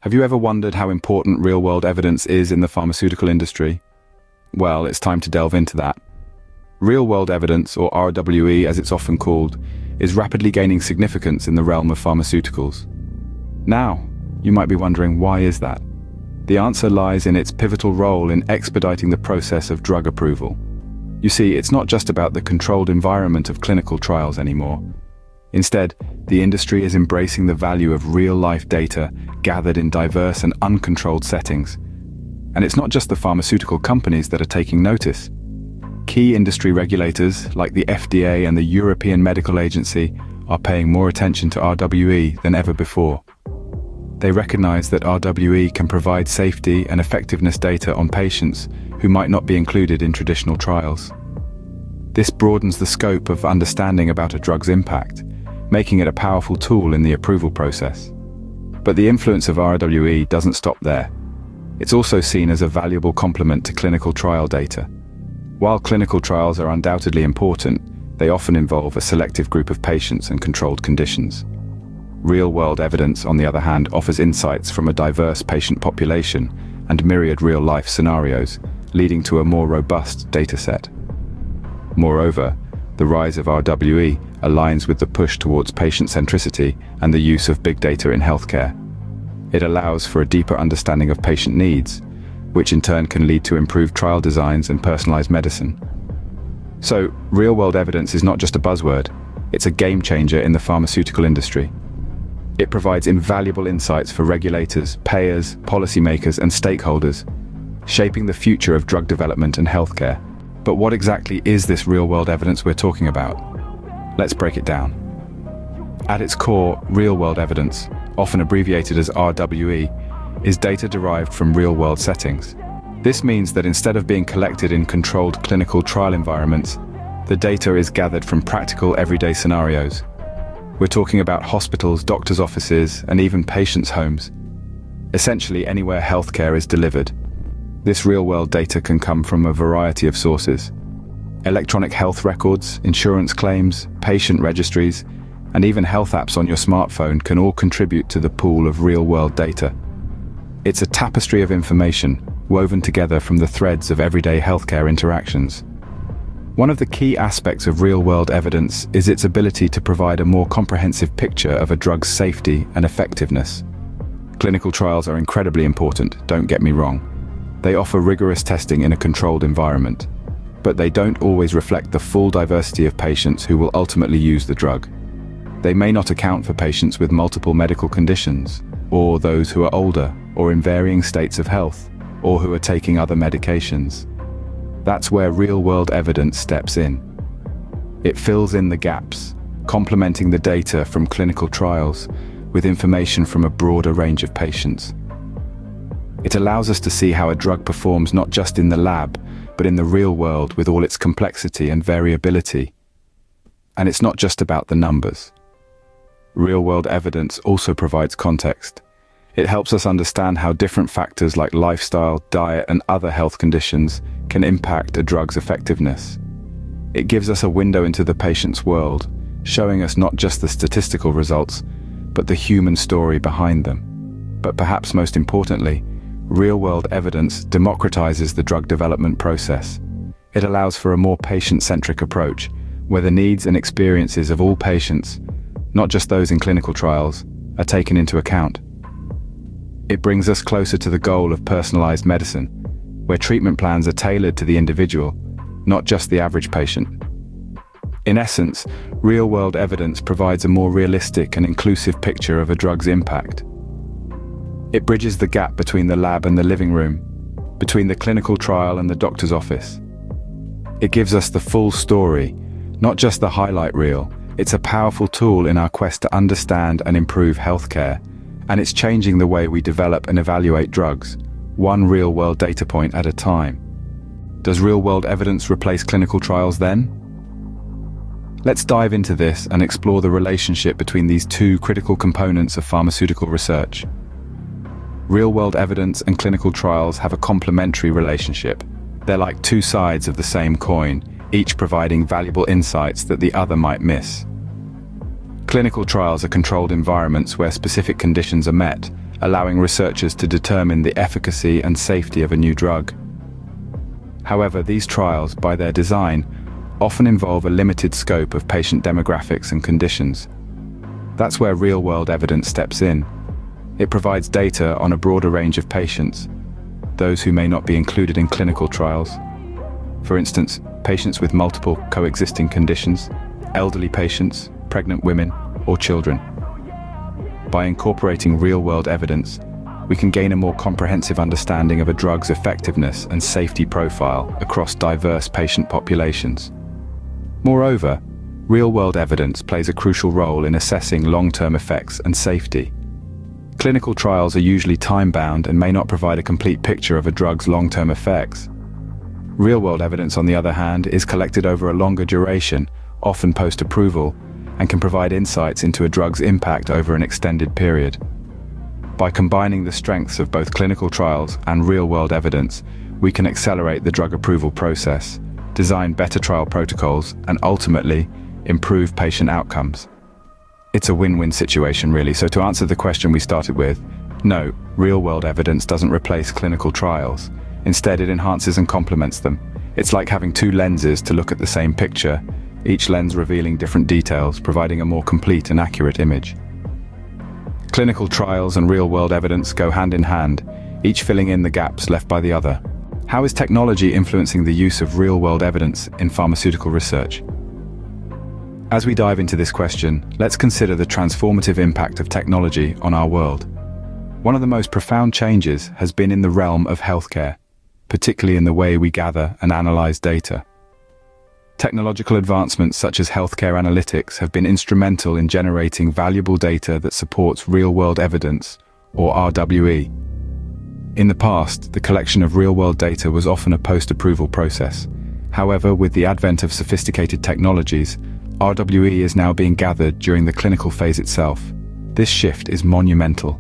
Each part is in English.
Have you ever wondered how important real-world evidence is in the pharmaceutical industry? Well, it's time to delve into that. Real-world evidence, or RWE as it's often called, is rapidly gaining significance in the realm of pharmaceuticals. Now, you might be wondering, why is that? The answer lies in its pivotal role in expediting the process of drug approval. You see, it's not just about the controlled environment of clinical trials anymore. Instead, the industry is embracing the value of real-life data gathered in diverse and uncontrolled settings. And it's not just the pharmaceutical companies that are taking notice. Key industry regulators, like the FDA and the European Medical Agency, are paying more attention to RWE than ever before. They recognize that RWE can provide safety and effectiveness data on patients who might not be included in traditional trials. This broadens the scope of understanding about a drug's impact, making it a powerful tool in the approval process. But the influence of RWE doesn't stop there. It's also seen as a valuable complement to clinical trial data. While clinical trials are undoubtedly important, they often involve a selective group of patients and controlled conditions. Real-world evidence, on the other hand, offers insights from a diverse patient population and myriad real-life scenarios, leading to a more robust dataset. Moreover, the rise of RWE aligns with the push towards patient centricity and the use of big data in healthcare. It allows for a deeper understanding of patient needs, which in turn can lead to improved trial designs and personalized medicine. So, real-world evidence is not just a buzzword, it's a game changer in the pharmaceutical industry. It provides invaluable insights for regulators, payers, policymakers, and stakeholders, shaping the future of drug development and healthcare. But what exactly is this real-world evidence we're talking about? Let's break it down. At its core, real-world evidence, often abbreviated as RWE, is data derived from real-world settings. This means that instead of being collected in controlled clinical trial environments, the data is gathered from practical everyday scenarios. We're talking about hospitals, doctors' offices, and even patients' homes. Essentially anywhere healthcare is delivered. This real-world data can come from a variety of sources. Electronic health records, insurance claims, patient registries, and even health apps on your smartphone can all contribute to the pool of real-world data. It's a tapestry of information, woven together from the threads of everyday healthcare interactions. One of the key aspects of real-world evidence is its ability to provide a more comprehensive picture of a drug's safety and effectiveness. Clinical trials are incredibly important, don't get me wrong. They offer rigorous testing in a controlled environment, but they don't always reflect the full diversity of patients who will ultimately use the drug. They may not account for patients with multiple medical conditions, or those who are older, or in varying states of health, or who are taking other medications. That's where real-world evidence steps in. It fills in the gaps, complementing the data from clinical trials with information from a broader range of patients. It allows us to see how a drug performs not just in the lab, but in the real world with all its complexity and variability. And it's not just about the numbers. Real-world evidence also provides context. It helps us understand how different factors like lifestyle, diet, and other health conditions can impact a drug's effectiveness. It gives us a window into the patient's world, showing us not just the statistical results, but the human story behind them. But perhaps most importantly, real-world evidence democratizes the drug development process. It allows for a more patient-centric approach, where the needs and experiences of all patients, not just those in clinical trials, are taken into account. It brings us closer to the goal of personalized medicine, where treatment plans are tailored to the individual, not just the average patient. In essence, real-world evidence provides a more realistic and inclusive picture of a drug's impact. It bridges the gap between the lab and the living room, between the clinical trial and the doctor's office. It gives us the full story, not just the highlight reel. It's a powerful tool in our quest to understand and improve healthcare, and it's changing the way we develop and evaluate drugs, one real-world data point at a time. Does real-world evidence replace clinical trials then? Let's dive into this and explore the relationship between these two critical components of pharmaceutical research. Real-world evidence and clinical trials have a complementary relationship. They're like two sides of the same coin, each providing valuable insights that the other might miss. Clinical trials are controlled environments where specific conditions are met, allowing researchers to determine the efficacy and safety of a new drug. However, these trials, by their design, often involve a limited scope of patient demographics and conditions. That's where real-world evidence steps in. It provides data on a broader range of patients, those who may not be included in clinical trials. For instance, patients with multiple coexisting conditions, elderly patients, pregnant women, or children. By incorporating real-world evidence, we can gain a more comprehensive understanding of a drug's effectiveness and safety profile across diverse patient populations. Moreover, real-world evidence plays a crucial role in assessing long-term effects and safety. Clinical trials are usually time-bound and may not provide a complete picture of a drug's long-term effects. Real-world evidence, on the other hand, is collected over a longer duration, often post-approval, and can provide insights into a drug's impact over an extended period. By combining the strengths of both clinical trials and real-world evidence, we can accelerate the drug approval process, design better trial protocols, and ultimately, improve patient outcomes. It's a win-win situation, really. So to answer the question we started with, no, real-world evidence doesn't replace clinical trials. Instead, it enhances and complements them. It's like having two lenses to look at the same picture, each lens revealing different details, providing a more complete and accurate image. Clinical trials and real-world evidence go hand in hand, each filling in the gaps left by the other. How is technology influencing the use of real-world evidence in pharmaceutical research? As we dive into this question, let's consider the transformative impact of technology on our world. One of the most profound changes has been in the realm of healthcare, particularly in the way we gather and analyze data. Technological advancements such as healthcare analytics have been instrumental in generating valuable data that supports real-world evidence, or RWE. In the past, the collection of real-world data was often a post-approval process. However, with the advent of sophisticated technologies, RWE is now being gathered during the clinical phase itself. This shift is monumental.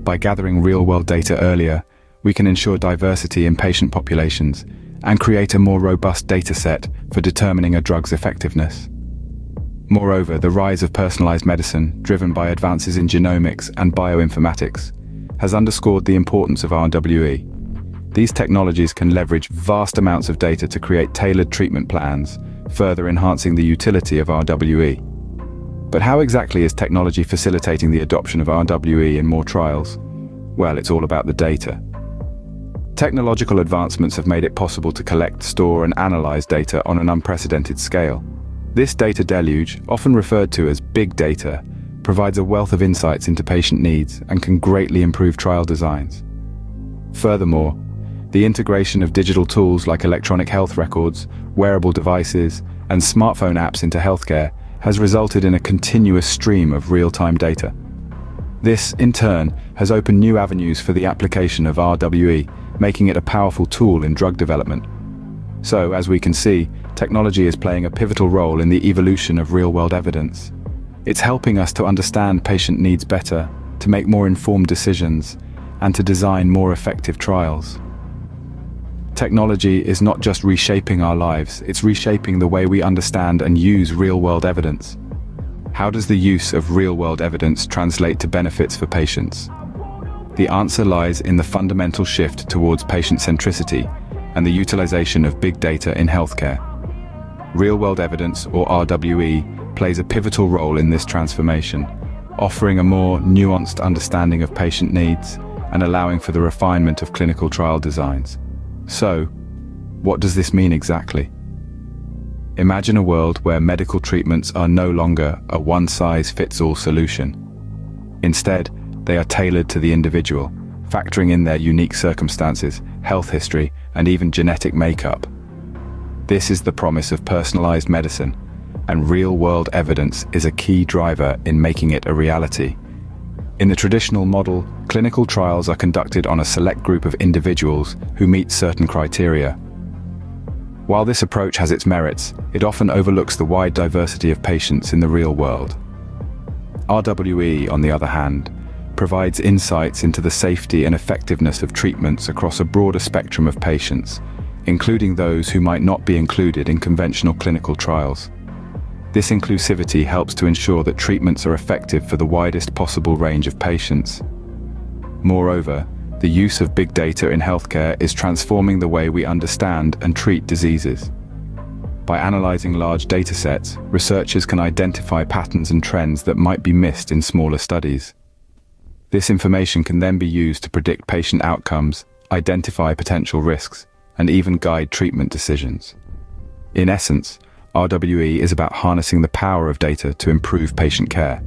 By gathering real-world data earlier, we can ensure diversity in patient populations and create a more robust data set for determining a drug's effectiveness. Moreover, the rise of personalized medicine, driven by advances in genomics and bioinformatics, has underscored the importance of RWE. These technologies can leverage vast amounts of data to create tailored treatment plans, further enhancing the utility of RWE. But how exactly is technology facilitating the adoption of RWE in more trials? Well, it's all about the data. Technological advancements have made it possible to collect, store, and analyze data on an unprecedented scale. This data deluge, often referred to as big data, provides a wealth of insights into patient needs and can greatly improve trial designs. Furthermore, the integration of digital tools like electronic health records, wearable devices, and smartphone apps into healthcare has resulted in a continuous stream of real-time data. This, in turn, has opened new avenues for the application of RWE, making it a powerful tool in drug development. So, as we can see, technology is playing a pivotal role in the evolution of real-world evidence. It's helping us to understand patient needs better, to make more informed decisions, and to design more effective trials. Technology is not just reshaping our lives, it's reshaping the way we understand and use real-world evidence. How does the use of real-world evidence translate to benefits for patients? The answer lies in the fundamental shift towards patient centricity and the utilization of big data in healthcare. Real-world evidence, or RWE, plays a pivotal role in this transformation, offering a more nuanced understanding of patient needs and allowing for the refinement of clinical trial designs. So, what does this mean exactly? Imagine a world where medical treatments are no longer a one-size-fits-all solution. Instead, they are tailored to the individual, factoring in their unique circumstances, health history, and even genetic makeup. This is the promise of personalized medicine, and real-world evidence is a key driver in making it a reality. In the traditional model, clinical trials are conducted on a select group of individuals who meet certain criteria. While this approach has its merits, it often overlooks the wide diversity of patients in the real world. RWE, on the other hand, provides insights into the safety and effectiveness of treatments across a broader spectrum of patients, including those who might not be included in conventional clinical trials. This inclusivity helps to ensure that treatments are effective for the widest possible range of patients. Moreover, the use of big data in healthcare is transforming the way we understand and treat diseases. By analyzing large datasets, researchers can identify patterns and trends that might be missed in smaller studies. This information can then be used to predict patient outcomes, identify potential risks, and even guide treatment decisions. In essence, RWE is about harnessing the power of data to improve patient care.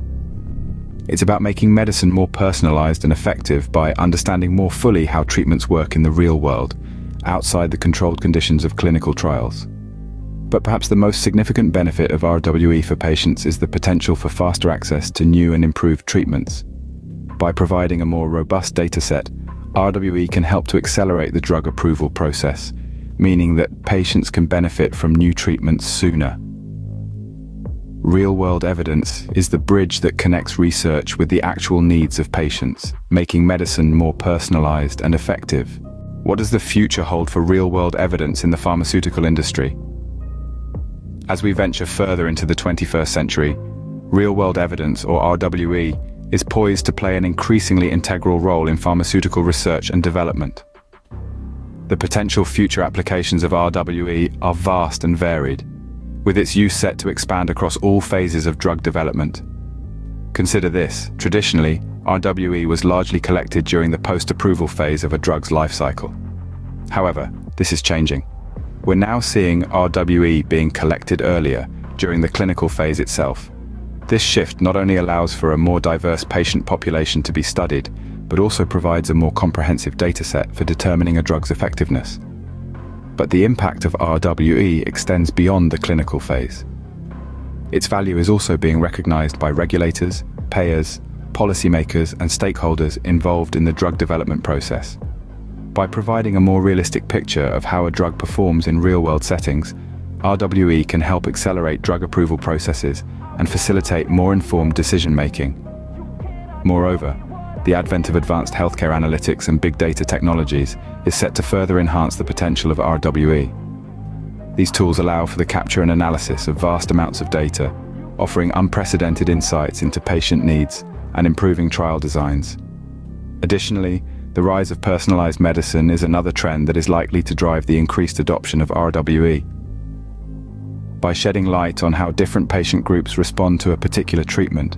It's about making medicine more personalized and effective by understanding more fully how treatments work in the real world, outside the controlled conditions of clinical trials. But perhaps the most significant benefit of RWE for patients is the potential for faster access to new and improved treatments. By providing a more robust dataset, RWE can help to accelerate the drug approval process, meaning that patients can benefit from new treatments sooner. Real-world evidence is the bridge that connects research with the actual needs of patients, making medicine more personalized and effective. What does the future hold for real-world evidence in the pharmaceutical industry? As we venture further into the 21st century, real-world evidence, or RWE, is poised to play an increasingly integral role in pharmaceutical research and development. The potential future applications of RWE are vast and varied, with its use set to expand across all phases of drug development. Consider this: traditionally, RWE was largely collected during the post-approval phase of a drug's life cycle. However, this is changing. We're now seeing RWE being collected earlier, during the clinical phase itself. This shift not only allows for a more diverse patient population to be studied, but also provides a more comprehensive dataset for determining a drug's effectiveness. But the impact of RWE extends beyond the clinical phase. Its value is also being recognized by regulators, payers, policymakers, and stakeholders involved in the drug development process. By providing a more realistic picture of how a drug performs in real-world settings, RWE can help accelerate drug approval processes and facilitate more informed decision-making. Moreover, the advent of advanced healthcare analytics and big data technologies is set to further enhance the potential of RWE. These tools allow for the capture and analysis of vast amounts of data, offering unprecedented insights into patient needs and improving trial designs. Additionally, the rise of personalized medicine is another trend that is likely to drive the increased adoption of RWE. By shedding light on how different patient groups respond to a particular treatment,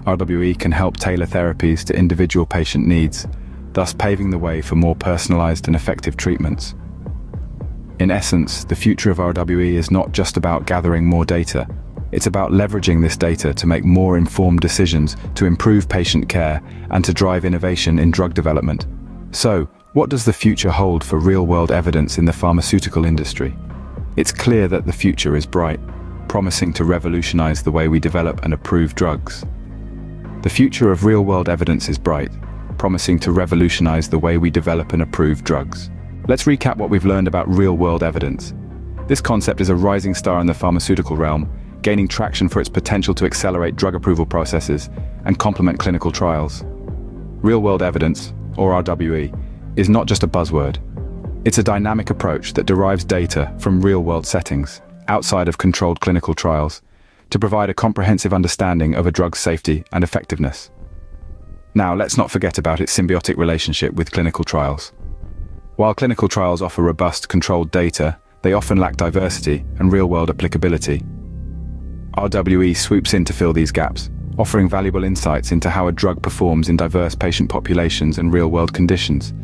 RWE can help tailor therapies to individual patient needs, thus paving the way for more personalized and effective treatments. In essence, the future of RWE is not just about gathering more data. It's about leveraging this data to make more informed decisions, to improve patient care, and to drive innovation in drug development. So, what does the future hold for real-world evidence in the pharmaceutical industry? It's clear that the future is bright, promising to revolutionize the way we develop and approve drugs. The future of real-world evidence is bright, promising to revolutionize the way we develop and approve drugs. Let's recap what we've learned about real-world evidence. This concept is a rising star in the pharmaceutical realm, gaining traction for its potential to accelerate drug approval processes and complement clinical trials. Real-world evidence, or RWE, is not just a buzzword. It's a dynamic approach that derives data from real-world settings, outside of controlled clinical trials, to provide a comprehensive understanding of a drug's safety and effectiveness. Now, let's not forget about its symbiotic relationship with clinical trials. While clinical trials offer robust, controlled data, they often lack diversity and real-world applicability. RWE swoops in to fill these gaps, offering valuable insights into how a drug performs in diverse patient populations and real-world conditions.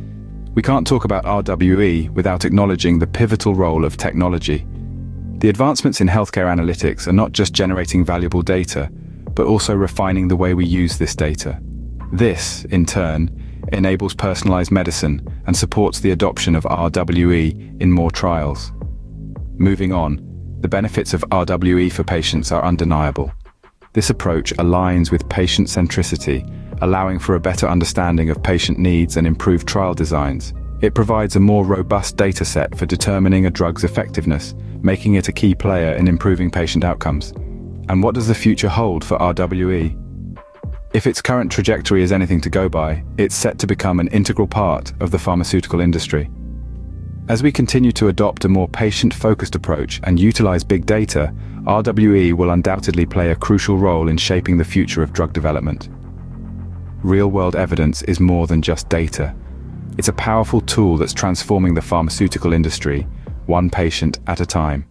We can't talk about RWE without acknowledging the pivotal role of technology. The advancements in healthcare analytics are not just generating valuable data, but also refining the way we use this data. This, in turn, enables personalized medicine and supports the adoption of RWE in more trials. Moving on, the benefits of RWE for patients are undeniable. This approach aligns with patient centricity, allowing for a better understanding of patient needs and improved trial designs. It provides a more robust data set for determining a drug's effectiveness, making it a key player in improving patient outcomes. And what does the future hold for RWE? If its current trajectory is anything to go by, it's set to become an integral part of the pharmaceutical industry. As we continue to adopt a more patient-focused approach and utilize big data, RWE will undoubtedly play a crucial role in shaping the future of drug development. real-world evidence is more than just data. It's a powerful tool that's transforming the pharmaceutical industry, one patient at a time.